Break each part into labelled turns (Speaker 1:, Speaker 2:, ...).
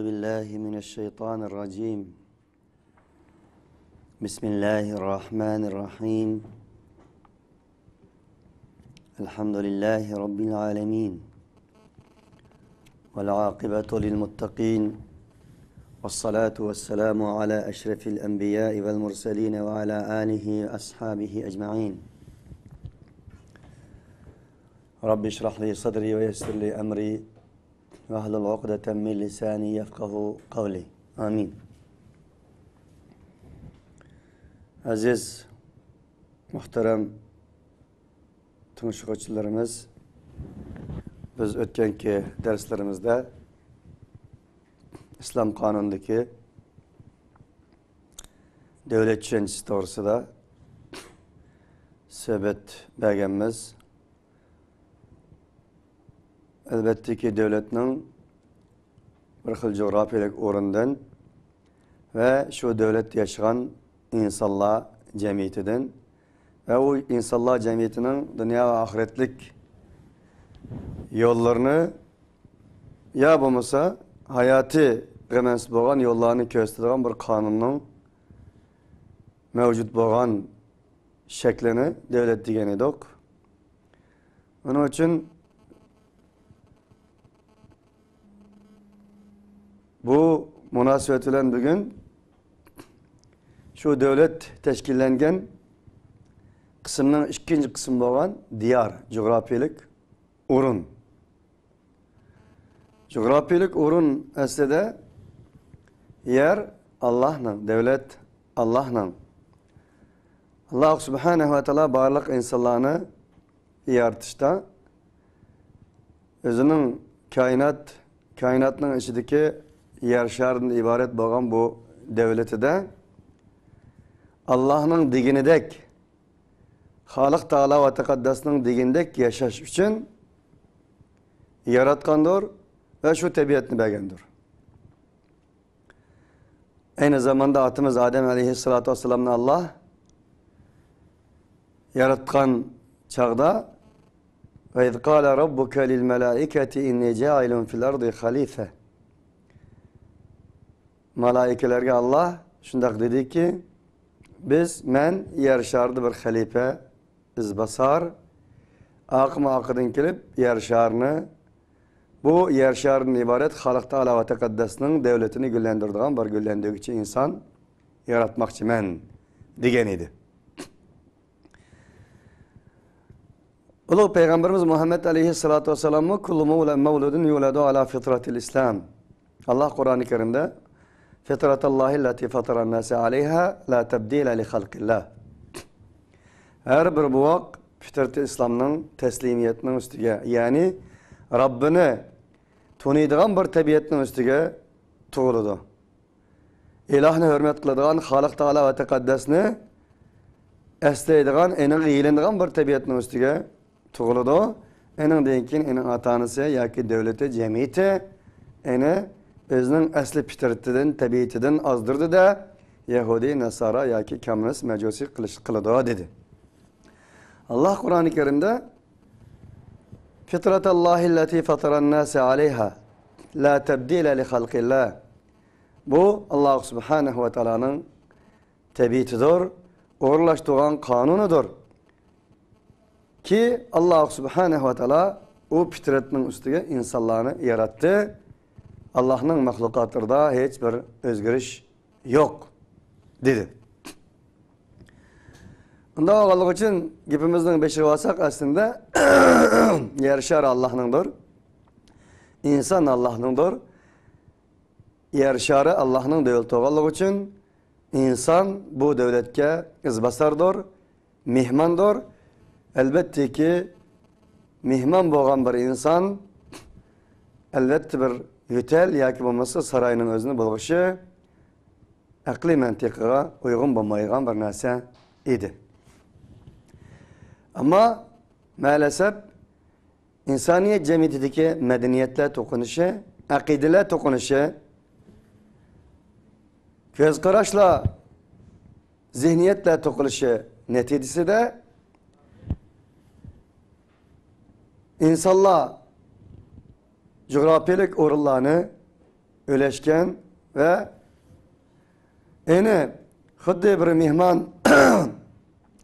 Speaker 1: بالله من الشيطان الرجيم بسم الله الرحمن الرحيم الحمد لله رب العالمين والعاقبة للمتقين والصلاة والسلام على أشرف الأنبياء والمرسلين وعلى آله وأصحابه أجمعين رب اشرح لي صدري ويسر لي أمري واحلل عقدة من lisani yefkahu kavli. Amin. Aziz, muhterem tunuşucularımız, biz ötkenki derslerimizde İslam kanunundaki devlet düşüncesi doğrusunda söhbet bergenimiz. Elbette ki devletinin bir xil coğrafiyalik o'rindan ve şu devletde yaşayan insanlar cemiyetinden ve o insanlar cemiyetinin dünya ve ahiretlik yollarını ya bulmasa hayatı remens boğan yollarını gösteren bir kanunun mevcut boğan şeklini devlet diyen edik. Onun için bu münasebetiyle bugün şu devlet teşkillengen kısımның ikinci kısım olan diyar, coğrafiyalik urun. Coğrafiyalik urun aslida yer Allah'ın, devlet Allah'ın. Allah subhanahu ve teala barlıq insanlarını yaratışta özünün kainatның içindeki yer şarından ibaret boğan bu devleti de Allah'ın diginidek Halik Teala ve Tekaddes'nin digindek yaşaş için yaratkandır ve şu tabiatını beğendir. Aynı zamanda atımız Adem Aleyhisselatü Vesselam'ın Allah yaratkan çağda ve iz kâle rabbuke lil melâiketi inni câilun fil ardı halife. Malaikelerge Allah şundak dedi ki men yer şardı bir halife izbasar akıma akıdın kilip yer şarını bu yer şarının ibaret Halik Teala ve Tekaddes'nin devletini güllendirdiğin bir güllendirgiçi insan yaratmakçı men digen idi. Ulu Peygamberimiz Muhammed Aleyhisselatü Vesselam'ı kullu mevludun yuladu ala fitratil İslam. Allah Kur'an-ı Kerim'de fitratallahi allati fataran nase aleyha la tebdile li halqillah. Her bir buvak fitrat-ı İslam'ın teslimiyetinin üstüge yani Rabbini tunuyduğun bir tabiatının üstüge tuğuludu. İlahını hürmet kıladığın Halik Teala ve Tekaddes'ni esleydiğin, enin iyilindiğin bir tabiatının üstüge tuğuludu. Enin deyinkin, enin atanısı, yaki devleti, cemiyeti, özünün əsli fitretinden, tabiatinden azdırdı da Yahudi, Nasara yaki Komünist, Mecusi kılıdı dedi. Allah Kur'an-ı Kerim'de fitratallahi allati fataran nase aleyha la tebdile li halqillah. Bu Allah Subhanahu ve Teala'nın tabiatidir, uğurlaştığın kanunudur. Ki Allah Subhanahu ve Teala o fitretinin üstüge insanlarını yarattı. Allah'ın mahlukatında hiçbir özgürüş yok dedi. Onda oğulluğu için gipimizden beşi vasak aslında yer şer Allah'ındır. İnsan Allah'ındır. Yer şer'i Allah'ın devleti oğulluğu için insan bu devletke izbasardır, mihmandır. Elbette ki mihman boğan bir insan elbette bir yütel yaki bulması sarayının özünü bulğuşu akli mantıqıga uygun bulmayıgan bir narsa idi. Ama maalesef insaniyet cemiyetindeki medeniyetle tokunuşu, akideyle tokunuşu, göz karışla zihniyetle tokunuşu neticesi de insanlar coğrafiyalik orullarını öleşken ve eni xuddi bir mehman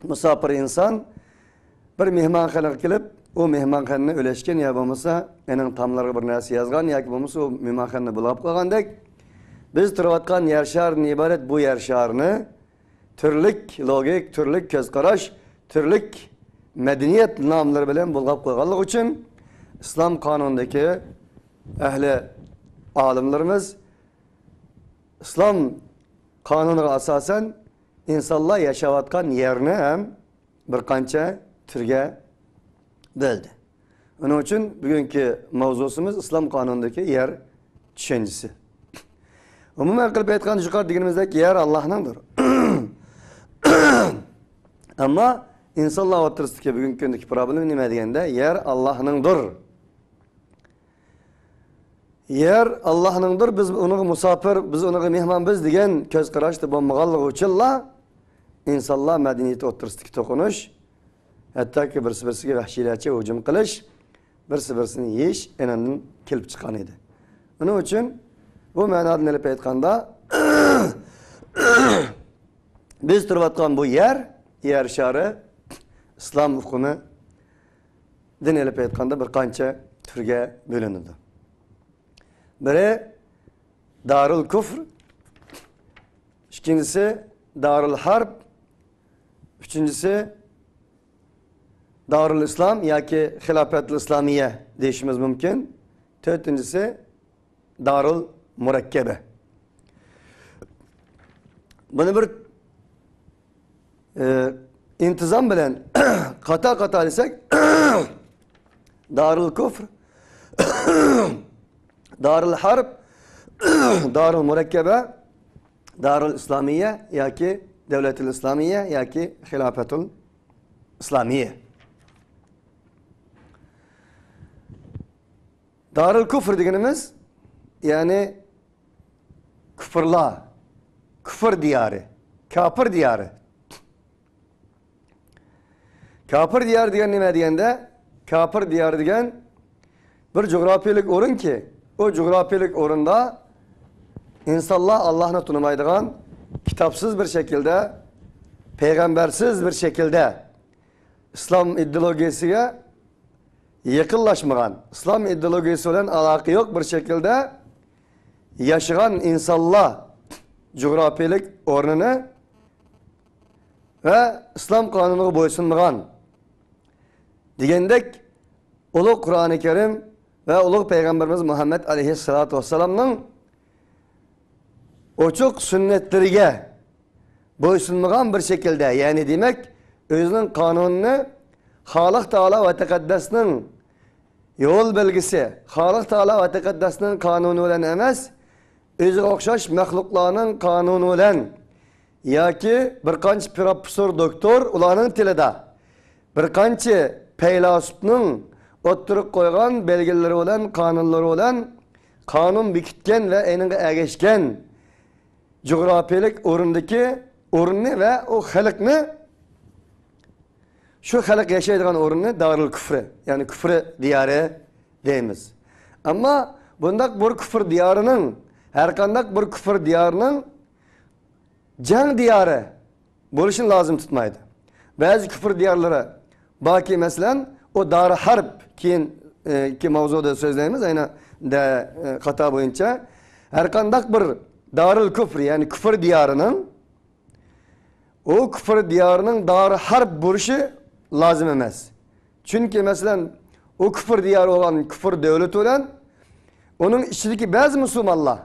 Speaker 1: musafir insan bir mehmanxonaga kelib, o mehmanxonani öleşken ya bo'lmasa, ening tamlarga bir narsa yozgan yoki bo'lmasa o mehmanxonani bulg'ab qo'ygandek, biz turayotgan yer sharidan iborat bu yer sharini turlik logik, turlik ko'z qarash, turlik medeniyet nomlari bilan bulg'ab qo'yganligi uchun islom qonunidagi ahli olimlarimiz islom qonuniga asosan insonlar yashayotgan yerni ham bir qancha turga bo'ldi. Onun için bugünkü mavzusumuz islom qonunidagi yer tushunchasi. Umuman qilib aytgan yuqori deganimizdek yer Allohningdir. Ammo insonlar o'rtasidagi bugungi kundagi problem nima deganda yer Allohningdir. Yer Allohningdir, biz uni musafir, biz uni mehmonbiz degan ko'z qarashda bo'lmaganligi uchunla insonlar madaniyati o'rtasidagi to'qinish, hattoki birsi-birsiga vahshiylarcha hujum qilish, birsi-birsini yeyish enandan kelib chiqqan edi. Uning uchun bu ma'noda olib aytganda biz turayotgan bu yer shari islom hukmi din olib aytganda bir qancha turga bo'linadi. Biri Darul Kufr, ikincisi Darul Harb, üçüncüsü Darul İslam yoki Hilafetul İslamiye deyishimiz mumkin. To'rtinchisi Darul Murakkaba. Buni bir intizom bilan qata desak Darul Kufr, Darul Harb, Darul Murakkaba, Darul İslamiye yoki Devletul İslamiye yoki Hilafetul İslamiye. Darul Kufr deganimiz yani küfürler, küfür diyarı, kafir diyarı. Kafir diyarı degan nima deganda, kafir diyarı degan bir coğrafiyalik o'rin ki, o coğrafiyalik o'rinda insonlar Allohni tunimaydigan, kitapsız bir şekilde, peygambersiz bir şekilde İslam ideolojisiga yaqinlashmagan, İslam ideolojisi bilan aloqa yo'q bir şekilde yaşayan insonlar coğrafiyalik o'rnini ve İslam qonuniga bo'ysunmagan degandek ulug' Qur'oni Karim ve ulug' Peygamberimiz Muhammed aleyhissalatu vesselam'ның ochiq sünnetleriga bo'ysunmagan bir şekilde, yani demek özünün kanununu Xalq Teala ve Tekaddes'nin yol belgisi, Xalq Teala ve Tekaddes'nin kanunu bilen emas, özü okşaş mahluklarının kanunu bilen yoki bir qancha professor, doktor ularning tilida bir qancha faylasufning o'ttirib qo'ygan belgilari bilan, qonunlari bilan qonun bekitgan ve eninga ergashgan coğrafiyalik o'rinni ve o xalqni, şu xalq yaşaydigan o'rinni Darul Kufri, yani küfür diyarı deymiz. Ama bundak bir küfür diyarının, her kandak bir küfür diyarının jang diyarı bo'lishini lazım tutmaydı. Bazı küfür diyarları baki mesela o Darul Harb ki mavzuda sözlerimiz aynı da hata boyunca her kandak bir Darul Kufri, yani küfür diyarının o küfür diyarının Darul Harb bo'lishi lazım emas. Çünkü mesela o küfür diyarı olan küfür devleti olan onun içindeki bazı Müslümanlar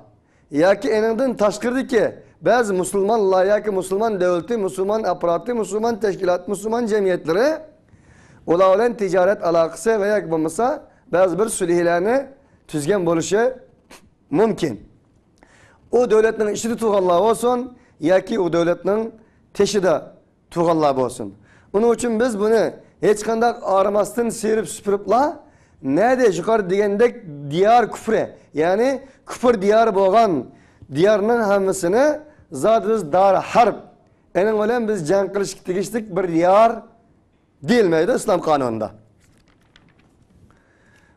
Speaker 1: yoki eninden tashqiridagi bazı Müslümanlar yoki Müslüman devleti, Müslüman aparatı, Müslüman teşkilat, Müslüman cemiyetleri ular bilan ticaret alakası veya bo'lmasa bazı bir sulhlarni tuzgan bo'lishi mumkin. O devletning ichida turganlar bo'lsin yoki o devletning teshida turganlar bo'lsin. Onun için biz bunu hiç kandak ağrımasın seyirip süpürüpla nerede yukarı degandek diyar küfre, yani küfür diyarı boğan diyarının hamısını zat biz Dar Harb enin bilen biz jang qilishga tegishlik bir diyar deyilmaydi İslam kanununda.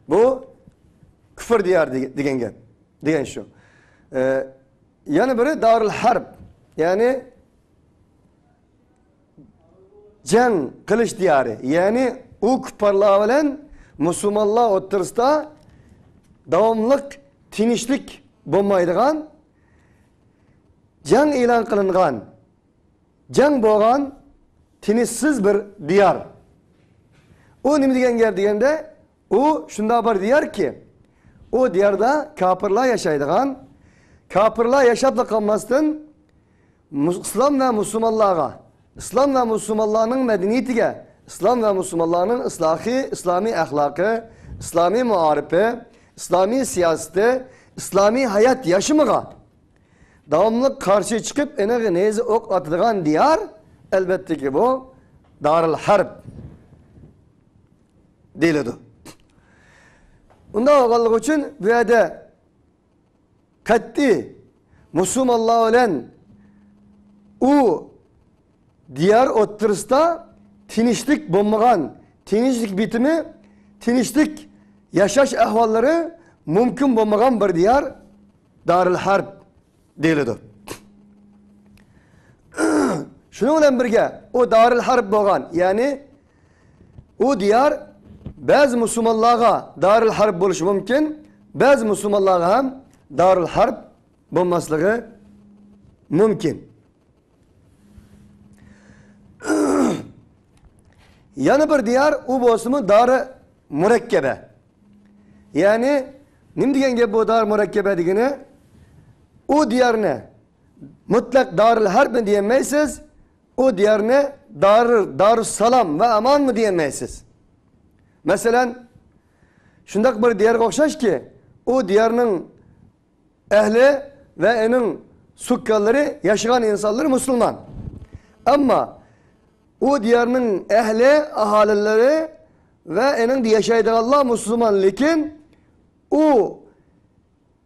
Speaker 1: Bu küfür diyar degan gap, degan şu. Yana biri Darul Harb. Yani jang qilish diyarı. Yani u kuparlar bilen Müslümanlar o'tirisida davomliq tinchlik bo'lmaydigan, jang e'lon qilingan, jang bo'lgan tinchsiz bir diyar. O nima degan gap deganda, u shunday bir diyarki, o diyarda kafirlar yashaydigan, kafirlar yashab qolmasdan İslam ve Müslümanlarga, İslam ve Müslümanlarning madaniyatiga, İslam ve Müslümanlarning İslami ahlakı, İslami muarifi, İslami siyaseti, İslami hayat yaşamıga davamlı karşı çıkıp enaga nezi ok atadigan diyar, elbette ki bu Darul Harb deyiladi. Unda o'g'illik uchun bu yerda qat'iy Müslümanlar bilan u diyar o'tirisida tinchlik bo'lmagan, tinchlik bitimi, tinchlik yashash ahvollari mumkin bo'lmagan bir diyar Darul Harb deyiladi. Shuning bilan birga o Darul Harb bo'lgan, ya'ni u diyar bazı Müslümanlarga Darul Harb bo'lishi mumkin, bazı Müslümanlarga ham Darul Harb bo'lmasligi mumkin. Yana bir diyar u bo'lsa Darul Murakkaba. Yani nim degan gap bu Darul Murakkaba degani, o diyarni mutlaq Darul Harb mi diyemeysiz, o diyarni Darus Salam ve Aman mı diyemeysiz. Mesela şundak bir diyarga o'xshash ki, o diyarning ehli ve enin sukkalları yaşayan insanlar Müslüman. Ama o diyarning ehli, ahalileri ve enin yaşaydiganlar Müslüman. Lekin o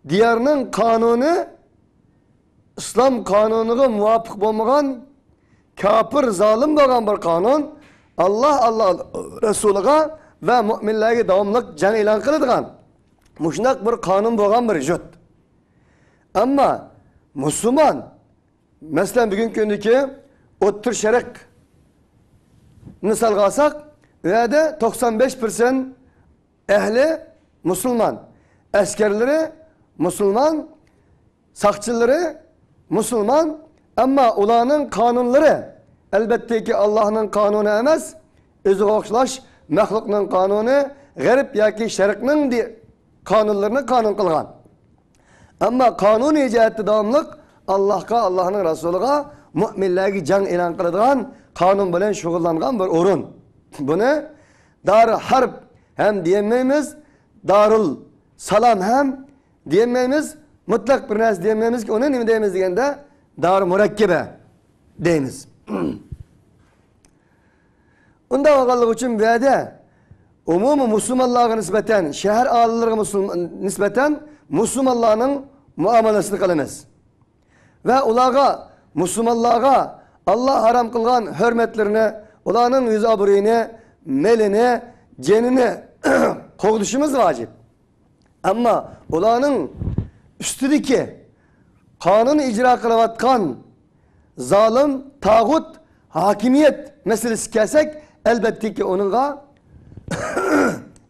Speaker 1: diyarning kanunu İslam kanunuga muvofiq bo'lmagan, kafir, zalim bo'lgan bir kanun, Allah Resulüga ve müminlerge davamlıq jang e'lon qiladigan mushunaq bir kanun bo'lgan bir jut. Ama Müslüman, mesela bugün gündeki O'ttir Sharq misal alsak, u yerda 95% ehli Müslüman, askerleri Müslüman, sakçıları Müslüman, ama ularning kanunları elbette ki Allah'ın kanunu emas, özü o'xshash mahluqning kanunu, g'arb yoki sharqning kanunlarını kanun qilgan. Ama kanuni jihatda davomliq Allah'a, Allah'ın Resulüga, müminlerge jang e'lon qiladigan kanun bilan shug'ullangan bir o'rin. Buni Darul Harb hem diyemeymiz, Darul Salam hem diyemeymiz, mutlak bir narsa diyemeymiz ki, onu nima deymiz deganda Darul Murakkaba deymiz. Unda o'g'illik uchun bu yerda umumiy Müslümanlarga nisbatan, shahar ahillariga nisbatan Müslümanlarning muomalasini qilamiz. Ve ularga, Müslümanlarga Allah haram qilgan hürmetlerini, ularning yüz obro'yini, melini, jenini qo'g'dishimiz vacip. Ama ularning ustidagi kanun icra qilayotgan zalim, tağut, hakimiyet meselesi kelsak, elbette ki onunla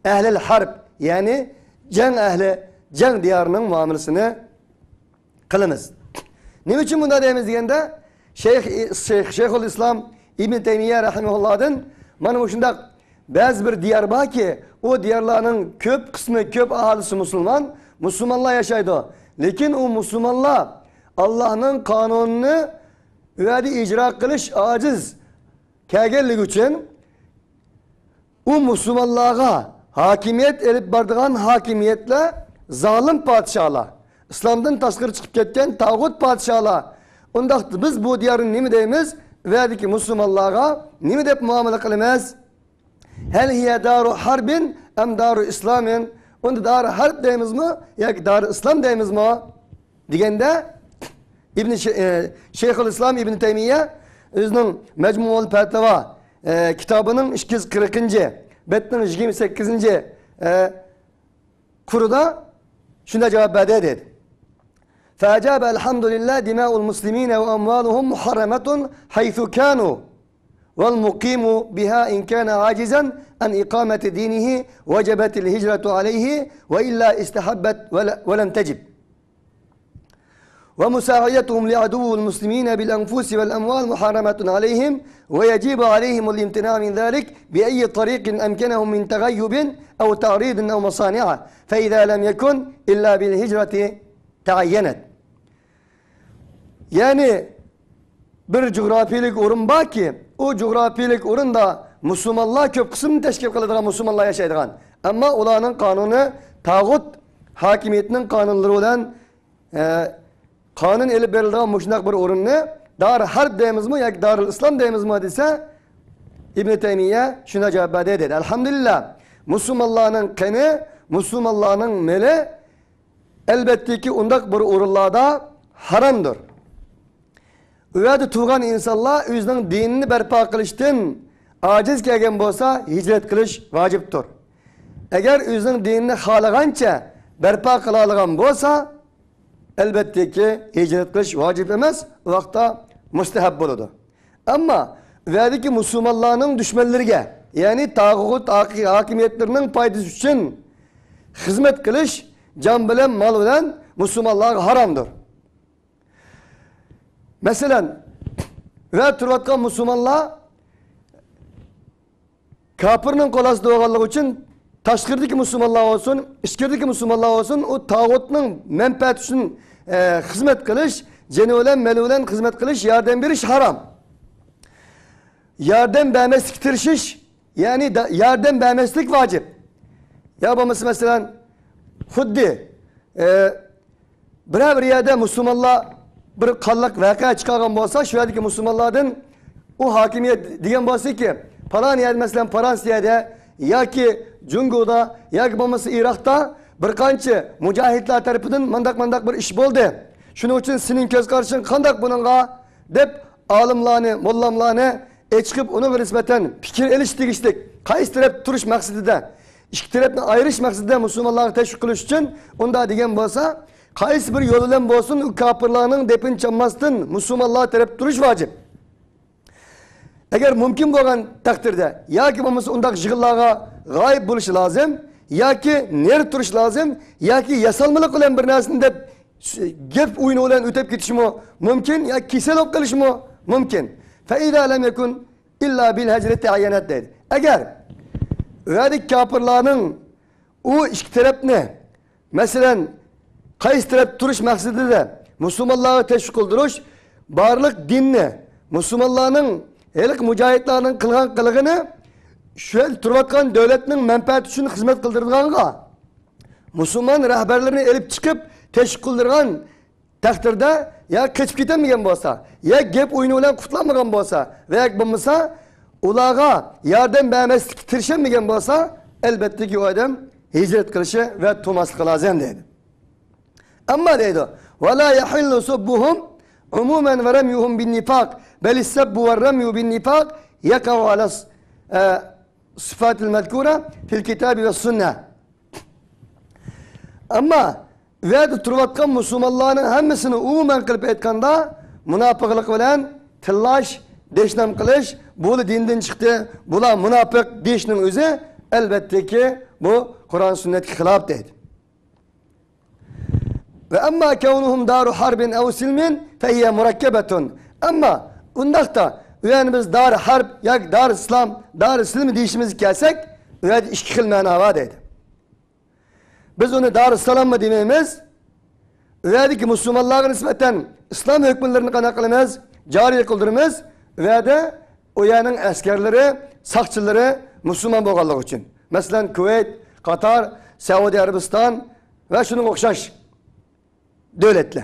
Speaker 1: ehlil harb, yani jang ehli, jang diyarının muamelesini qilamiz. Nima uchun bunda deymiz deganda, Şeyhülislam İbn Teymiye rahimahullah'dan mana shunday ba'zi bir diyar borki, o diyarlarning ko'p qismi, ko'p aholisi Müslüman, Müslümanlar yaşaydı. Lekin o Müslümanlar Allah'ın kanununu üvedi icra qilish aciz kelganligi uchun o Müslümanlarga hakimiyet elib bardigan hakimiyetle zalim padişahlar, İslam'dan tasqir chiqib ketgan tağut padişahlar. Undaqda biz bu diyarın nima deymiz? Üvediki Müslümanlarga nima deb muomala qilamiz? Hel hiye daru harbin em daru islamin? Onda Darul Harb deymiz mi? Yoki Darul İslam deymiz mi? Deganda Şeyhülislam İbn Teymiye o'zining Mecmuul Fetva kitabının 240. betning 28. Kuruda shunday javob berdi dedi. فأجاب الحمد لله دماء المسلمين وأموالهم محرمة حيث كانوا والمقيم بها إن كان عاجزا عن إقامة دينه وجبت الهجرة عليه وإلا استحبت ولم تجب ومساعدتهم لعدو المسلمين بالأنفس والأموال محرمة عليهم ويجب عليهم الامتناع من ذلك بأي طريق أمكنهم من تغيب أو تعريض أو مصانعة فإذا لم يكن إلا بالهجرة تعينت. Yani bir coğrafilik urun var ki o coğrafilik urunda Müslümanlar köp kısmını teşkil kıldıran Müslümanlar yaşaydıgan. Ama olanın kanunu tağut hakimiyetinin kanunları olan kanun elip verildiği müşnak bir urunni dar harp deyimiz mi ya dar İslam deyimiz mi dese İbn-i Teymiye şuna cevap verdi. Elhamdülillah Müslümanların kanı, Müslümanların meli elbette ki undak bir urunlarda haramdır. Üvedi tuğan insanlar özünün dinini berpa kılıştın aciz kelgen bolsa hicret kılış vaciptir. Eğer özünün dinini halagança berpa kılalıgan bolsa elbette ki hicret kılış vacip emez, vakta müstehab boludu. Ama üvedi ki Müslümanların düşmanlarına yani tağut hakimiyetlerinin faydası için hizmet kılış can bilen mal bilen Müslümanlar haramdır. Mesela ve turvatkan Müslümanlar kapırının kolası doğallığı için taşkırdaki Müslümanlar olsun, işkirdeki Müslümanlar olsun o tağutun menfaat için hizmet kılış, cenölen melulen hizmet kılış yardım bir iş haram. Yardım vermeslik tirşiş yani yardım vermeslik vacip. Ya bu mesela huddi bir yerde Müslümanlar bir kallak vakaya çıkargan bolsa şu yerdeki Müslümanlardan o hakimiyet diyen bolsa ki falan yer mesela Fransa'da ya ki Cungo'da ya ki olması Irak'ta bir kançı mücahitler tarafından mandak bir iş boldu. Şunun için senin göz karşın kandak bununla dep alimlarını, mollamlarını çıkıp onun nispeten fikir eliştiriştik. Kayıs taraf turuş maksadıyla İki taraftan ayrış maksadıyla Müslümanları teşvik kılış için onda diyen bolsa kayıs bir yolulen bolsun kapırlarının depin çammasın Müslümanlığa taraf duruş vacip. Eğer mümkün olan takdirde ya ki olmasa ondaki jığıllığa gayip buluş lazım ya ki ner duruş lazım ya ki yasalmalık olan bir nasında gep oyunu olan ötep gitiş mi mümkün ya kisel olup kılış mı mümkün. فَاِذَا لَمْ يَكُنْ اِلَّا بِالْهَجْرَةِ عَيَّنَتْ dedi. Eğer öğredik kapırlarının o iki tarafını mesela kayıs taraf duruş maksadıyla Müslümanlığa teşvik kıldıruş barlık dinni Müslümanların elik mücahitlerinin kılgan kılığını şöyle turvatkan devletinin menfaat için hizmet kıldırdığına Müslüman rehberlerini elip çıkıp teşvik kıldırgan takdirde ya kaçıp gitmeyen bolsa ya gep oyunu olan kutlanmagan bolsa veya bulmasa ulağa yardım vermeslik tirşenmeyen bolsa elbette ki o adam hicret kılışı ve tumaslık lazım dedi. Ama dedi وَلَا يَحِلُّ سُبُّهُمْ عُمُومًا وَرَمْيُهُمْ بِالنِّفَاقِ بَلِ السَّبُّ وَالرَّمْيُ بِالنِّفَاقِ يَقَعُ عَلَى صِفَاتِ الْمَذْكُورَةِ فِي الْكِتَابِ وَالسُّنَّةِ Ama ve turvatkan Müslümanların hemmisini umumen kılıp etkanda münafıklık bilen tıllaş, deşnem kılış, bu dinden çıktı, bula münafık deşnin özü elbette ki bu Kur'an sünnet hilaf dedi. Ve amma kevnuhum daru harbin ev silmin fehiyye murakkebetun. Ama undakta yani biz dar harp ya dar İslam, dar İslam deyişimizi kelsek öyle iki xil manava dedi. Biz onu dar İslam mı dememiz? Öyle ki Müslümanlara nispeten İslam hükümlerini kanaklamaz, cari kıldırmaz ve de o yanın askerleri, sakçıları Müslüman boğallık için. Mesela Kuveyt, Katar, Saudi Arabistan ve şunun okşaş devletler.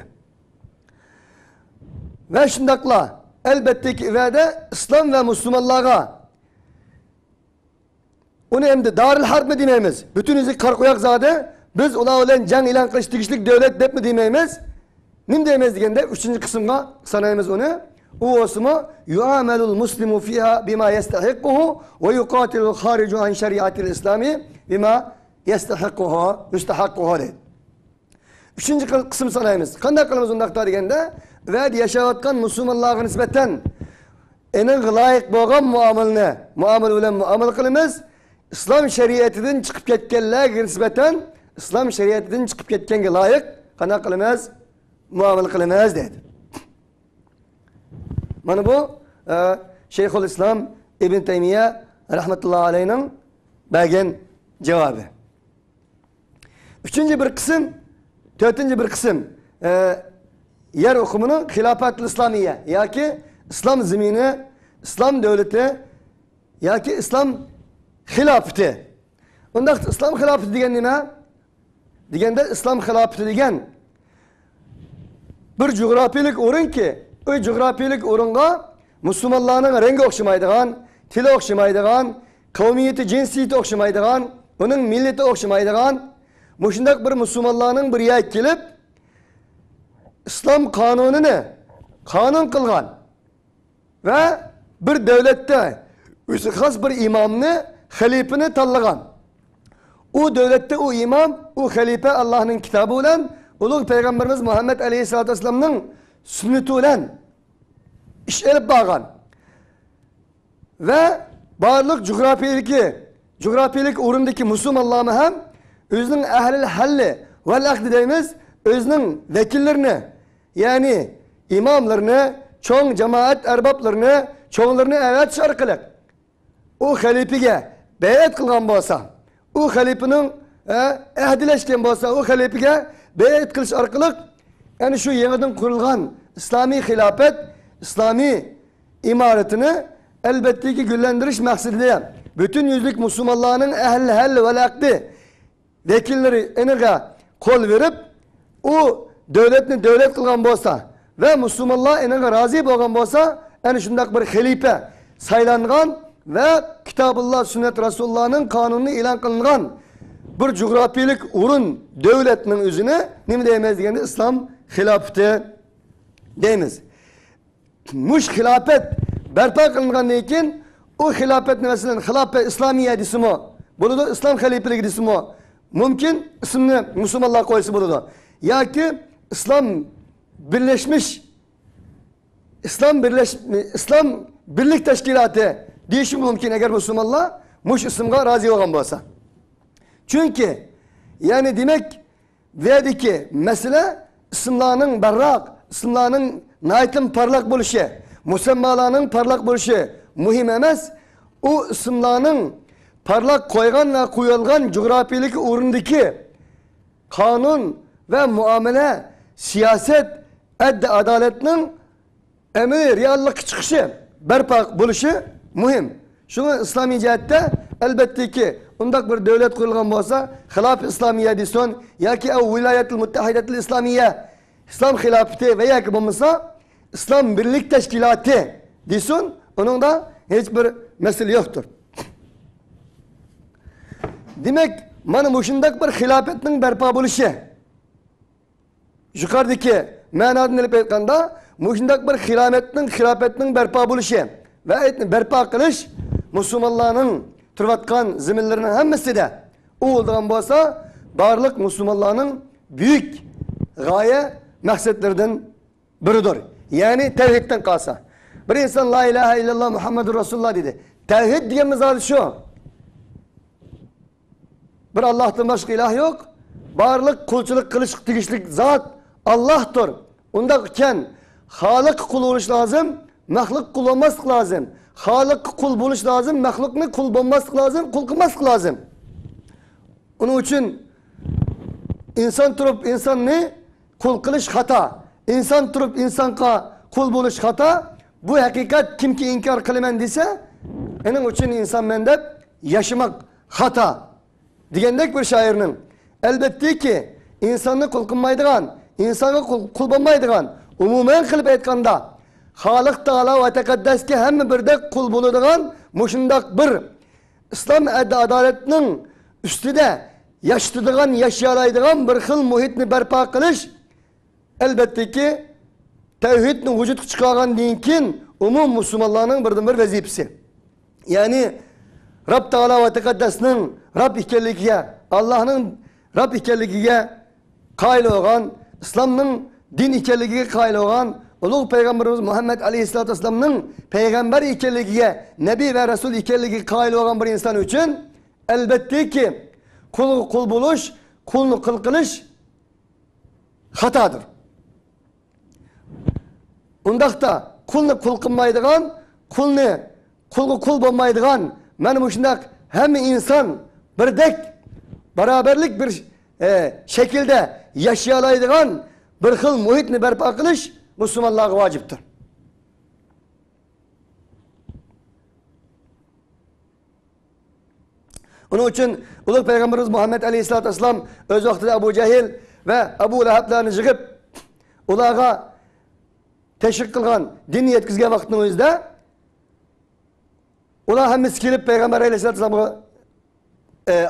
Speaker 1: Ve şundakla elbette ki ve de İslam ve Müslümanlığa onu hem de darıl harp mi dememiz? Bütünüzü karkoyak zade biz ola olan can ilan kılıç dikişlik devlet dep mi dememiz? Nim dememiz degende üçüncü kısımda sanayımız onu. O osmu yuamelul muslimu fiha bima yestahikkuhu ve yuqatilul haricu an şeriatil İslami bima yestahikkuhu, müstahakkuhu dedi. Üçüncü kısım sanayımız. Kanday kılımız ondakta degende ve yaşayotgan Müslümanlarga nispeten enin layık boğan muamele bilen muamele kılımız İslam şeriatidan çıkıp ketkenlerge nispeten İslam şeriatidan çıkıp ketkenge layık kanday kılımız muamele kılımız dedi. Mana bu Şeyhülislam İbn Teymiye rahmetullahi aleyhinin bergen cevabı. Üçüncü bir kısım, dördüncü bir kısım yer okumunu Hilafet-ül İslamiye ya ki İslam zemini, İslam devleti ya ki İslam hilafeti. Onda İslam hilafeti degen nima? Degende İslam hilafeti degen bir coğrafilik orun ki o coğrafilik orunga Müslümanların rengi okşamaydigan, tili okşamaydigan, kavmiyeti, cinsiyeti okşamaydigan, onun milleti okşamaydigan, muşundak bir Müslümanların bir yer kelip, İslam kanununu kanun kılgan ve bir devlette özü has bir imamını, halifini tallagan. O devlette o imam, o halife Allah'ın kitabı olan, Ulug Peygamberimiz Muhammed Aleyhisselatü Vesselam'ın sünneti olan iş elip bağlan. Ve barlık coğrafiyelik orundaki Müslümanlarını hem özünün ehlil halli vel akdi deyimiz özünün vekillerini yani imamlarını, çoğun cemaat erbaplarını, çoğunlarını evet şarkılık o halifeye beyat kılgan bolsa, o halifenin ehdileşken bolsa, o halifeye beyat kılış arkalık yani şu yeniden kurulgan İslami hilafet, İslami imaretini elbette ki güllendiriş maksadıyla bütün yüzlük Müslümanların ehli halli ve akdi vekilleri enige kol verip o devletini devlet kılgan bolsa ve Müslümanlar enige razı bolgan bolsa yani şundak bir halife saylangan ve Kitabullah sünnet Resulullah'ın kanunu ilan kılıngan bir coğrafiyelik urun devletinin özüne ne deyemez degende İslam hilafeti deyimiz. Muş hilafet berpa kılıngan neyken o hilafet mesela hilafet İslamiye disimi bunu İslam halifeligi disimi mümkün isimini Müslümanlar koysa bunu ya ki İslam Birlik Teşkilatı değişim mümkün eğer Müslümanlar muş isimga razı olan olsa. Çünkü yani demek verdiki mesele isimlarının berrak, isimlarının naitin parlak buluşu, musemmalarının parlak buluşu mühim emas. O isimlarının parlak koygan ve koyulgan coğrafiyelik uğrundaki kanun ve muamele, siyaset, adaletinin emir, reallık çıkışı, berpak buluşu mühim. Şunu İslami cihette elbette ki ondak bir devlet kurulgan olsa Hilaf İslamiye dison ya ki o Vilayetul Muttahidetul İslamiye İslam hilafeti veya ki bulmasa İslam Birlik Teşkilatı dison onun da hiçbir mesele yoktur. Demek mana boşundak bir hilafetinin berpa buluşu. Yukarıdaki manadını elip aytkanda boşundak bir hilafetinin berpa buluşu ve berpa kılış Müslümanların turvatkan zeminlerinin hemmesi de o olduğundan bolsa barlık Müslümanların büyük gaye maksatlarından biridir. Yani tevhidden kalsa. Bir insan la ilahe illallah Muhammedur Resulullah dedi. Tevhid diyemiz adı şu. Bir Allah'tan başka ilah yok. Barlık, kulçuluk, kılıç, tigişlik zat Allah'tır. Ondayken Halık kul oluş lazım, mahluk kul olması lazım. Halık kul buluş lazım, mahlukni kul bulması lazım, kul kılması lazım. Onun için insan turup insan ne? Kul kılış hata. İnsan turup insanka kul buluş hata. Bu hakikat kim ki inkar kılmen dese, onun için insan mendep yaşamak hata. Digendek bir şairinin elbette ki insanı kul kılmaydıgan, insanı kul bulmaydıgan, umumen kılıp etkanda Halık Teala ve Tekaddeski hem birde kul buluduğun muşundak bir İslam adaletinin üstüde yaşatıdığın, yaşayalaydığı bir hıl muhitni berpa kılış elbette ki tevhidni vücut çıkargan dinkin umum Müslümanların bir vazifesi. Yani Rab Teala ve Tekaddes'nin Rab ikelliğe, Allah'ın Rab ikelliğe qaylı olan, İslam'ın din ikenligiga qaylı olan, Ulug' Peygamberimiz Muhammed Aleyhisselatü Vesselam'ın peygamber ikenligiga, Nebi ve Resul ikenligiga qaylı olan bir insan için elbette ki kul buluş, kulni kul qilish xatodir. Undaqda kulni kul qilmaydigan, kulga kul bo'lmaydigan, mana bu shunday hamma inson birdek baraberlik bir şekilde yaşayalaydigan bir xil muhitni barpo qilish musulmonlarga vojibdir. Onun için Ulug' Peygamberimiz Muhammed Aleyhisselatü Vesselam öz vaqtida Abu Cehil ve Abu Lahablarni yig'ib ularga teşvik qilgan dinni yetkizgan vaqtning o'zida ular hammasi kelib Peygamber Aleyhisselatü Vesselamga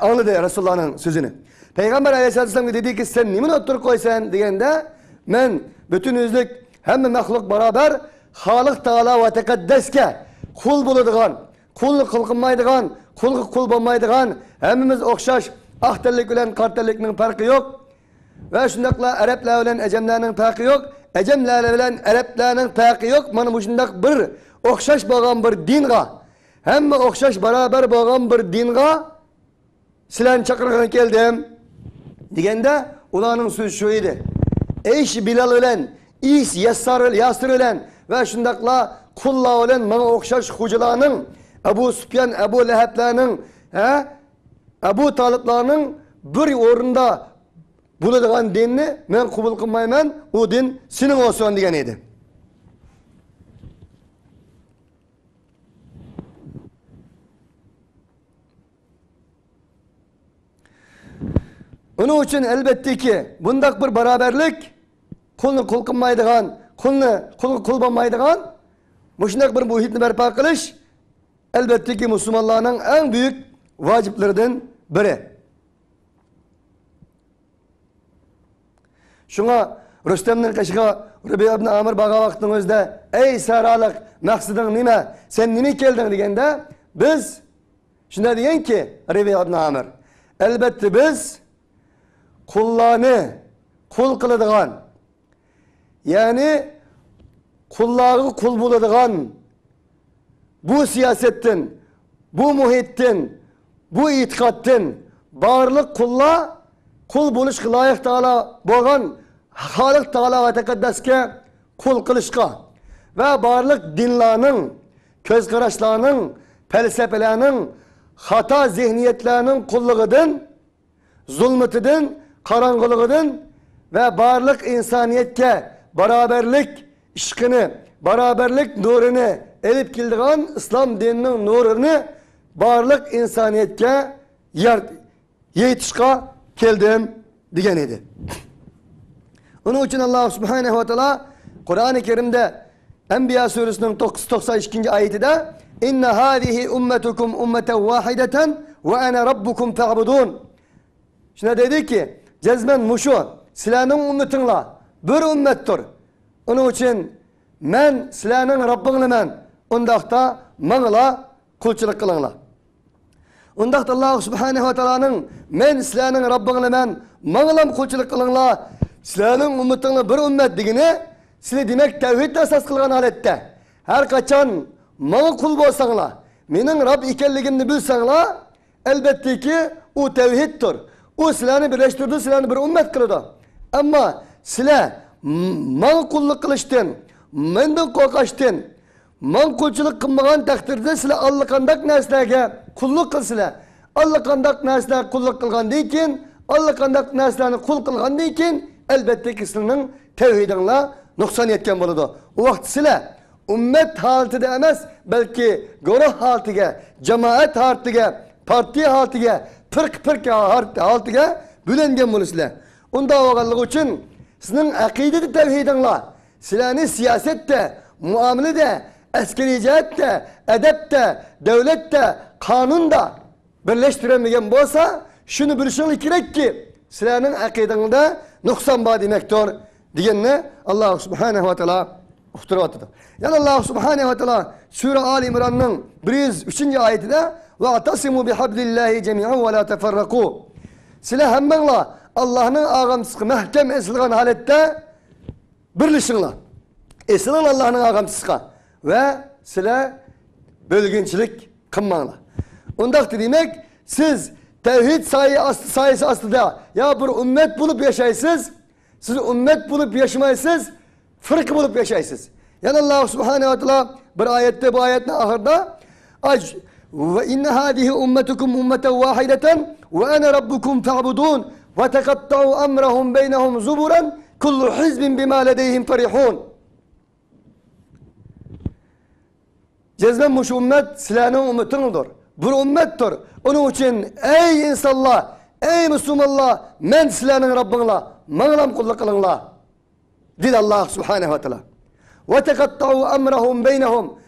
Speaker 1: anladı Resulullah'ın sözünü. Peygamber Aleyhisselatü Vesselam'a dedi ki sen nimin oturup koysan degende men bütün özlük hem mahluk beraber Halik Teala ve Tekaddeske kul buladigan, kulni kul qilmaydigan, kulga kul bo'lmaydigan, hemmimiz o'xshash ahtillik bilan qartillikning farqi yo'q. Ve shundaqla Arablar bilan Ajamlarning farqi yo'q, Ajamlar bilan Arablarning farqi yo'q. Mana bu shundaq bir o'xshash bo'lgan bir dinga, hamma o'xshash barabar bo'lgan bir dinga sizlarni chaqirgan keldim deganda ularning so'zi shu edi. Eyş Bilal bilan, İs Yasir bilan ve shundaqla qullar bilan mana o'xshash xo'jalarning Abu Sufyan, Abu Lahablarning, Abu Taliblarning bir o'rinda bo'ladigan dinni men qabul qilmayman, u din sening olsun degan edi. Onun için elbette ki bundak bir beraberlik kulni kul qilmaydigan, kulga kul bo'lmaydigan mushunday bir muhitni barpo qilish elbette ki Müslümanların en büyük vaciplerinden biri. Şuna Rüstem'nin kaşığa Rabi'a ibn Amir bağa vaxtının özde ey saralık maqsadın nime sen nime geldin degende biz şuna diyen ki Rabi'a ibn Amir elbette biz kullarını kul kılıdığan yani kulları kul buladigan bu siyasetten, bu muhittin, bu itikattin barlık kulla kul buluşqa layık Teala bo'lgan Halik Teala ve Tekaddeske kul qilishqa ve barlık dinlarning, köz qarashlarning, felsefelerning, hata zihniyetlerinin kulluğudan, zulmetidan, qarangılıgıdan ve barlık insaniyetke beraberlik işkini, beraberlik nurunu elip kildiğin İslam dininin nurunu barlık insaniyetke yetişqa keldim degen idi. Onun için Allah Subhanahu ve Teala Kur'an-ı Kerim'de Enbiya suresinin 92. ayetinde İnne hâzihi ummetukum ummeten vahideten ve ene rabbukum fe'budun. Şimdi dedi ki cezmen muşu sizlerinin ümmetinle bir ümmettir. Onun için men sizlerinin Rabbinle ondaqda mağla kulçuluk kılınla. Ondaqda Allah Subhanahu ve Teala'nın men sizlerinin Rabbinle mağlam kulçuluk kılınla sizlerinin ümmetinle bir ümmet digini sizler demek tevhid esas kılgan halette. Her kaçan mağı kul bolsanla menin Rabb ikenligimni bilsanla elbette ki o tevhiddir. O sizlerini birleştirdi, sizlerini bir ümmet kıldı. Ama sizler mağı kulluk kılıştın, menden korkaştın, man kulçuluk kılmagan takdirde sizler allakandak neslerge kulluk kılsızlar. Allakandak nesler kulluk kılgan deyken, allakandak neslerini kul kılgan deyken, elbette ki sizlerin tevhidinle noksan yetken buludu. O vakit sizler ümmet halıtıda emez, belki güruh halıtıga, cemaat halıtıga, parti halıtıga, pırk halıtıga bülengen bunu sizler. Onda oğallık için sizin akideti tevhidinle, sizlerini siyasette, muamelede, askeri cihette, edepte, devlette, kanunda birleştiremeyen bolsa şunu bilişiniz gerek ki sizlerin akidinde noksan var demektir diyenine Allah Subhanahu ve Teala uhturatıdır. Yani Allah Subhanahu ve Teala Sure Ali İmran'ın 103. ayetinde وَاَعْتَصِمُوا بِحَبْلِ اللّٰهِ جَمِيعًا وَلَا تَفَرَّقُوا Sizler hemmenle Allah'ın ağamçısı mahkem esilgan halette birleşinler. Esilgan Allah'ın ağamçısı ve size bölgünçülük kılmanlar. Ondan demek siz tevhid sayısı aslında ya bir ümmet bulup yaşaysınız, siz ümmet bulup yaşamaysınız, fırk bulup yaşaysınız. Yani Allah Subhanahu ve Teala bir ayette bu ayetin ahırda ve inne hadihi ummetukum ummeten vahideten ve ene rabbukum ta'budun ve tekatta'u amrahum beynehum zuburan kullu hizbin bima ledeyhim farihun. Cezben şu ümmet silahının ümmetindir. Bir ümmettir. Onun için ey insanlar, ey Müslümanlar, men silahının Rabbinla, mağlam kulluk kılınla. Dedi Allah Subhanahu ve Teala. Ve tekatta'u amrahum beynehum.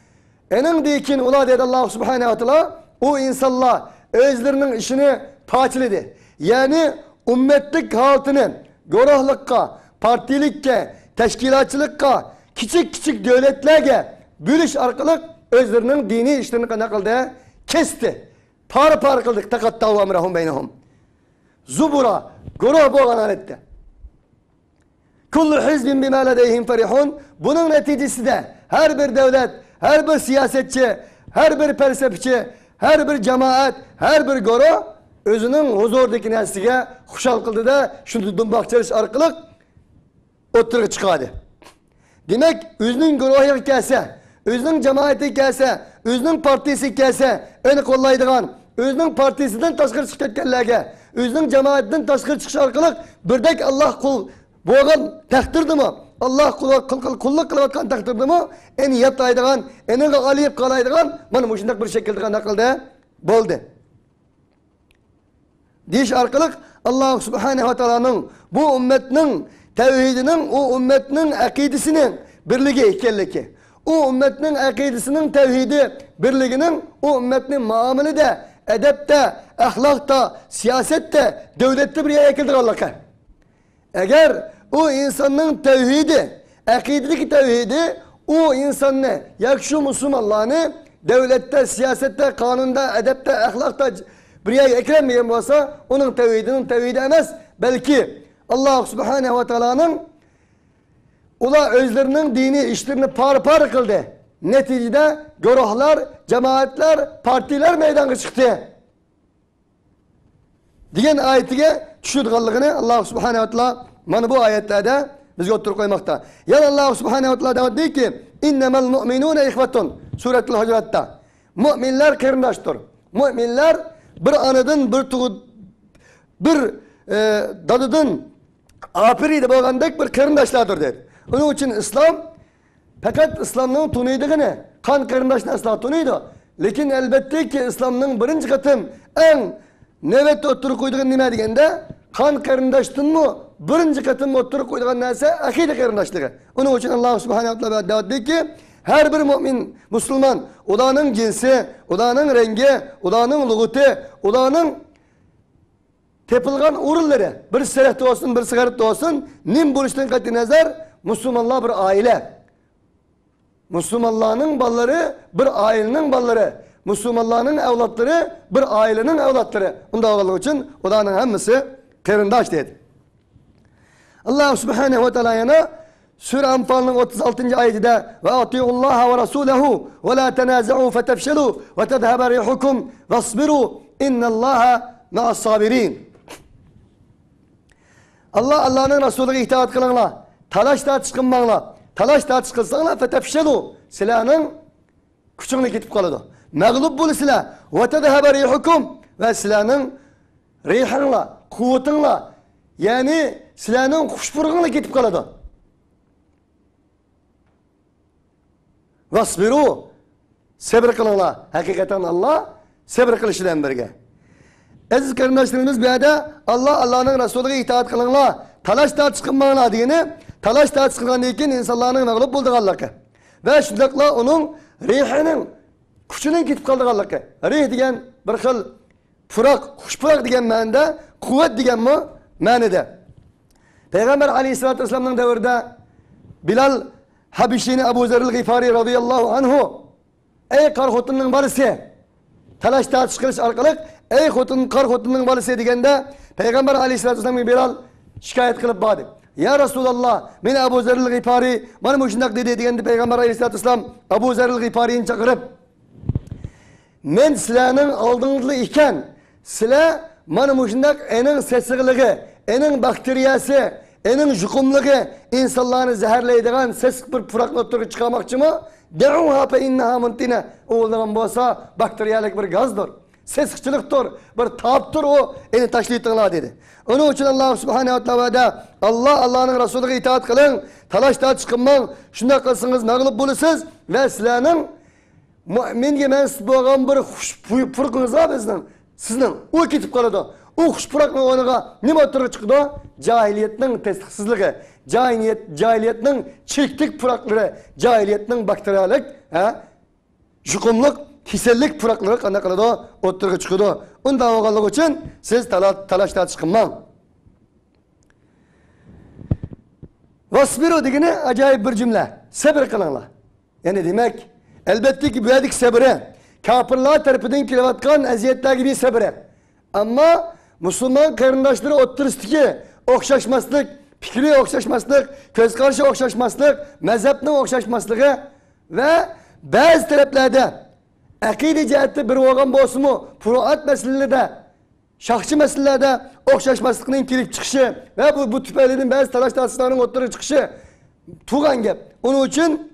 Speaker 1: Enin dikin ula dedi Allah Subhanahu ve Teala. O insanlar özlerinin işini paçiledi. Yani ümmetlik haltını görahlıkka, partilikke, teşkilatçılıkka, küçük devletlerge bölüş arkalık özlerinin dini işlerini kanakıldı. Kesti. Par kıldık. Tekatta'u amrahum beynehum. Zubura. Görah boğan halette. Kullu hizbin bima ledeyhim farihun. Bunun neticesi de her bir devlet, her bir siyasetçi, her bir felsefeci, her bir cemaat, her bir goro özünün huzurdaki neslige huşal kıldı da şunu dumbak çeliş arkalık oturup çıkardı. Demek özünün gorohu gelse, özünün cemaati gelse, özünün partisi gelse, eni kollaydıgan, özünün partisinden taşkır çıkartkenlerge, özünün cemaatinden taşkır çıkış arkalık birdek Allah kul boğan takdirdi mi? Allah kulluk kılavatkan takdirdi mi? En yatlaydıgan, en galip kalaydıgan, bana bu şundak bir şekilde nakıldı, boldu. Diş arkalık Allah Subhanahu ve Teala'nın bu ümmetinin tevhidinin, o ümmetinin akidesinin birliği ikenliki. O ümmetinin akidesinin tevhidi birliğinin o ümmetinin muamelede, edepte, ahlakta, siyasette, devlette bir yere ekildir Allah'a. Eğer o insanın tevhidi, akidedeki tevhidi o insanı, yakşı Müslümanlarını devlette, siyasette, kanunda, edepte, ahlakta bir yere eklenmeyen olsa onun tevhidi emez. Belki Allah Subhanahu ve Teala'nın ula özlerinin dini işlerini par kıldı. Neticede görahlar, cemaatler, partiler meydana çıktı. Diyen ayetine düşürdüğünlüğünü Allah Subhanahu ve Teala bana bu ayetlerde bizge oturup koymakta. Yani Allah Subhanahu ve Teala diyor ki innemel mu'minune ihvetun suretul Hucurat'ta. Müminler kırındaştır. Müminler bir anadın, bir dadıdın apiriydi bağlandık bir kırındaşlardır der. Onun için İslam fakat İslam'ın tunuyduğunu kan kırındaşına asla tunuydu. Lekin elbette ki İslam'ın birinci katım en nevet oturup koyduğun nime degende kan kırındaştın mı birinci katım oturup koyduğun neyse akide kırındaşlığı. Onun için Allah Subhanahu ve Teala diyor ki her bir mümin, Müslüman, odanın cinsi, odanın rengi, odanın lügatı, odanın tepilgan urulları, bir serehte olsun, bir sigaret olsun, nim buluştan katı nazar, Müslümanlar bir aile. Müslümanların balları, bir ailenin balları. Müslümanların evlatları, bir ailenin evlatları. Bunda oğlu için odanın hemmisi kırındaş dedi. Allah Subhanahu ve Teala yana Sure Anfal'ın 36. ayetinde ve atiullaha ve rasulehu ve la tenaza'u fetefşelu ve tedhebe rihukum vasbiru innallaha ma'as sabirin. Allah'ın Resulü'ne itaat kılınla, talaş tartışkınmanla, talaş tartışkınsanla fetefşelu silahının küçüğüne gidip kalıyordu. Mağlup bulu silah ve tedhebe rihukum ve silahının rihınla, kuvvetinla yani silahının kuşburğunla gidip kalıyordu. Vasbiru sabır kılınla. Hakikaten Allah sabır kılışıyla birge. Aziz kardeşlerimiz bir arada Allah'ın Resulü'ne itaat kılınla. Talaş tartışkınmanla diyeni talaş tartışkınlan deyken insanların mağlup bulduk Allah'a. Ve şundakla onun rihinin küçüğünün gidip kaldık Allah'a. Rih diyen bir xil furak, kuşpurak diyen manada, kuvvet diyen mi manada. Peygamber Aleyhisselatü Vesselam'ın devirde Bilal Habişini Ebu Zerril Gıfari radıyallahu anhu ey kar xotunun barısı talaş tartışkılış arkalık ey kar xotunun barısı degende Peygamber aleyhissalatu vesselam'a Bilal şikayet kılıp bağdı. Ya Resulallah, men Abu Zer'il Gıfari, bana bu şundak dedi degende Peygamber aleyhissalatu vesselam Abu Zer'il Gıfari'ni çakırıp, men sizlerinin aldığınızlı iken, sizler bana bu şundak enin sesliği, enin bakteriyası, enin jukumluğu, insanlarını zehirleydiğen seslik bir puraknotları çıkarmakçı mı? De'uha fe inneha muntine. Oğuldan bolsa bakteriyalik bir gazdır. Seslikçiliktir, bir taptır o, eni taşlayıtınlar dedi. Onun için Allah subhanehu ve teala Allah'ın Resulü'ne itaat kılın, talaşta çıkınmang, şunda kılsınız, mağlup bulursunuz ve sizlerinin müminge mensip boğan bir huşpurkunuz var sizden, o ketip kaladı. O huşpurakla onağa nima oturup çıkıdı? Cahiliyetinin tesliksizliği, cahiliyetinin çirklik purakları, cahiliyetinin bakteriyalik, jukumluk, hisellik purakları kandak kaladı, oturup çıkıdı. Ondan oğallık için siz talaşta çıkınmang. Vasbiru degine acayip bir cümle. Sabır kılınlar. Yani demek, elbette ki bu edik sabrı, kafirler tarafından kilovatkan eziyetler gibi sabrı. Ama Müslüman karındaşları oturistiki, okşaşmaslık, fikri okşaşmaslık, göz karşı okşaşmaslık, mezhepnin okşaşmaslığı ve bazı taleplerde akide cihette bir oğlan bolsumu, furuat meselelerde, şahsi meselelerde okşaşmaslıkının kirip çıkışı ve bu tüpelerin bazı talaş taslarının oturup çıkışı tuğan gep. Onun için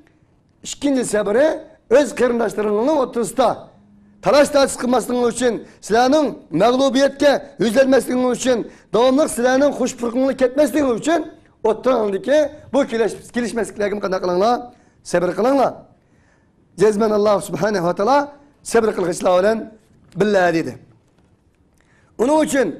Speaker 1: ikinci sabrı öz karındaşlarının oturusunda talaşta çıkmasının için, silahının mağlubiyetke yüzlenmesinin için, devamlı silahının hoşpurkunluğu ketmesinin için oturandaki bu kilişmezliklerim kadar kılınlar, sabır kılınlar. Cezmen Allah subhanehu ve teala sabır kılgıçlar olan billahi dedi. Onun için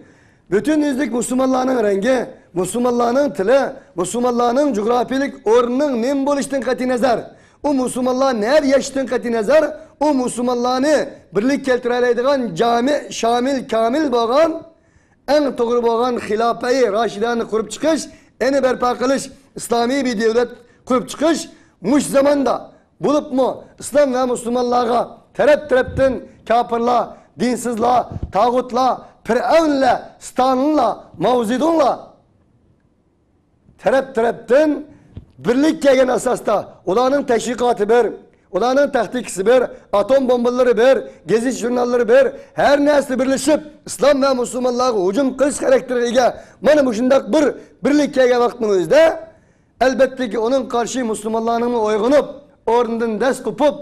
Speaker 1: bütün yüzlük Müslümanların rengi, Müslümanların tili, Müslümanların coğrafilik ornunun nem bolıştın kati nazar, o Müslümanlar ner yaştın kati nazar, o Müslümanlarını birlik keltireleydiğen cami, şamil, kamil boğan, en doğru boğan hilafeyi, Raşidanı kurup çıkış, eni berpa kılış, İslami bir devlet kurup çıkış, muş zamanda bulup mu İslam ve Müslümanlara terepten kafirler, dinsizler, tağutlar, Firavunla, Stalinla, Mavzidunla terepten birlik gelgen asasta, onların teşvikatı bir, onların tahtikisi bir, atom bombaları bir, gezi jurnalları bir, her nesli birleşip İslam ve Müslümanlara hücum kılış karakteriyle bana bu şundak bir birlik gelgen vaktimizde elbette ki onun karşı Müslümanların uygunup, oradan ders kopup,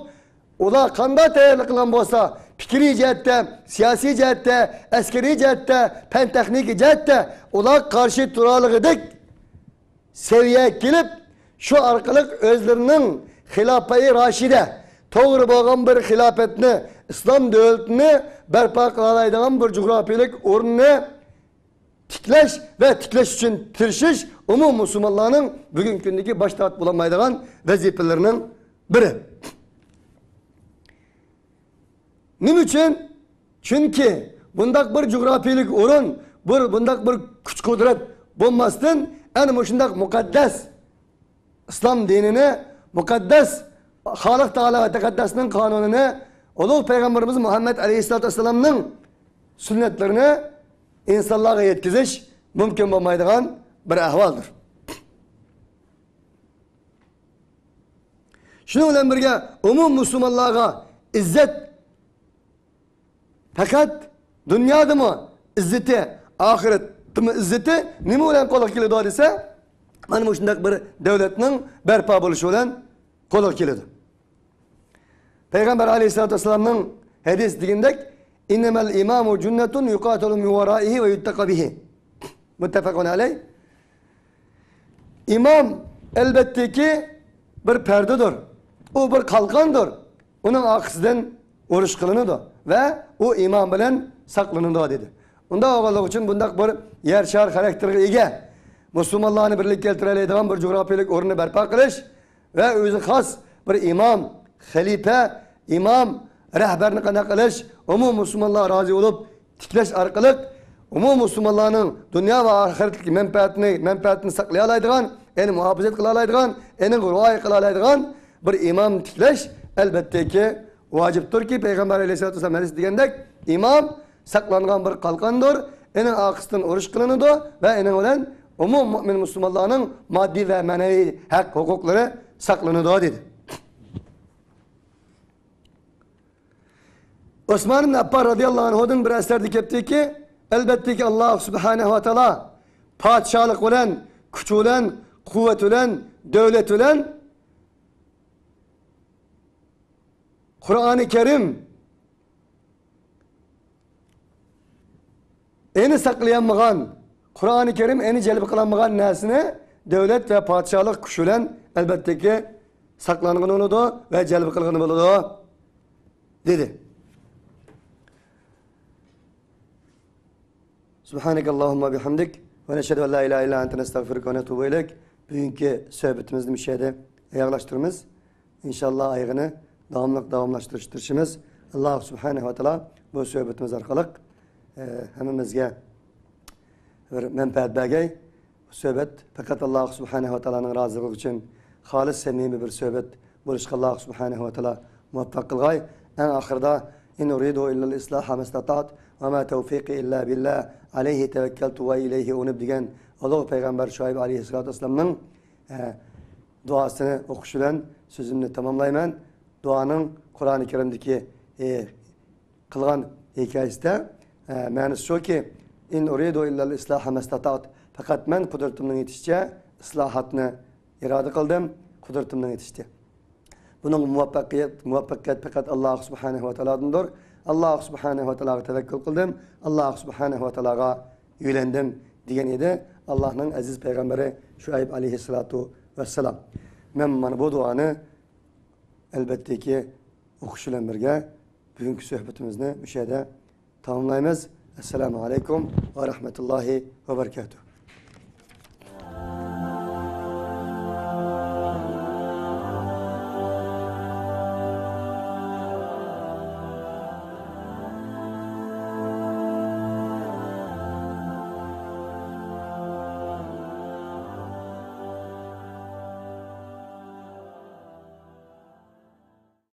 Speaker 1: ola kanda tayarlı kılan bolsa, fikri cihette, siyasi cihette, askeri cihette, pen teknik cihette, ola karşı turalık edik, seviyeye gelip, şu arkalık özlerinin hilafeyi raşide, doğru boğan bir hilafetini, İslam devletini berpa kılalaydıgan bir coğrafilik ornunu tikleş ve tikleş için tirişiş, umum Müslümanların bugün gündeki baştaat bulamaydıgan vazifelerinin biri. Nim için? Çünkü bundak bir coğrafilik orun, bundak bir güç kudret bulmasın, en muşundak mukaddes İslam dinini, mukaddes Halik Teala ve Tekaddes'nin kanununu, Ulu Peygamberimiz Muhammed Aleyhisselatü Vesselam'ın sünnetlerini insanlara yetkiziş mümkün olmaydıgan bir ahvaldır. Şunun bilen birge umum Müslümanlara izzet fakat dünyada mı izzeti, ahirette mi izzeti nima bilen qo'lga keladi desa, mana bu shunday bir davlatning barpo bo'lishi bilan qo'lga keladi. Peygamber Aleyhisselatü Vesselam'ın hadis degandek innemel imamu cunnetun yuqatalu min waraihi ve yuttaqa bihi. Muttefakun aleyh. İmam elbette ki bir perdedir. O bir kalkandır. Onun arkasından oruç kılınıdır. Ve o imam bilen saklanıdır dedi. Onda oğulluq için bundak bir yer şar karakterine ega. Müslümanlarını birlik keltireleydigan bir coğrafilik orunu berpa kılış ve özü has bir imam, halife, imam, rehberini kana kılış, umum Müslümanlar razı olup tikleş arkalık, umum Müslümanların dünya ve ahiretlik menfaatini saklayalaydigan, eni muhafazet kılalaydigan, eni ruhay kılalaydigan bir imam tikleş elbette ki vaciptir ki Peygamber Aleyhisselatü Vesselam hadis degandek imam saklangan bir kalkandır. inin akısından oruç kılınıdı ve inin olan umum mümin Müslümanlarının maddi ve manevi hak hukukları saklanıdı dedi. Osman ibn Affan radıyallahu anh'ın bir eserde kepti ki elbette ki Allah subhanehu ve teala padişahlık olan, güç olan, kuvvet olan, devlet olan Kur'an-ı Kerim eni saklayanmağan, Kur'an-ı Kerim eni celb kılanmağan nesine devlet ve padişahlık güç olan elbette ki saklanğını oludu ve celb kılgını oludu dedi. Subhanekallahumma bihamdik ve neşhedü en la ilahe illa ente nestağfiruke ve netubu ileyk. Bugünkü sohbetimizni müşahede yaklaştırımız. İnşallah ayağını davamlaştırışımız. Allah subhanehu ve teala bu sohbetimiz arkalık hemimizge bir menfaat bergey. Bu sohbet fakat Allah subhanehu ve teala'nın razılığı için halis samimi bir sohbet buluşka Allah subhanehu ve teala muvaffak kılgay. En ahirda in uridu illa'l islaha mestata't ve ma tevfiki illa billah aleyhi tevekkeltu ve ileyhi unib diyen Allah Peygamber Şuayb aleyhissalatü vesselam'ın duasını okuşulan sözümünü tamamlayman. Duanın Kur'an-ı Kerim'deki kılgan hikayesi de manası şu ki in uridu illa'l islaha mestata't fakat men kudretimden yetişçe ıslahatını irade kıldım, kudretimden yetişti. Bunun muvaffakiyet fakat Allah subhanehu ve teala'dandır. Allah subhanehu ve teala'ya tevekkül kıldım. Allah subhanehu ve teala'ya yölendim diyen idi. Allah'ın aziz peygamberi Şuayb aleyhissalatu vesselam. Men bu duanı elbette ki okuşuyla birge bugünkü sohbetimizni müşahede tamamlayımız. Esselamu aleyküm ve rahmetullahi ve berekatuhu.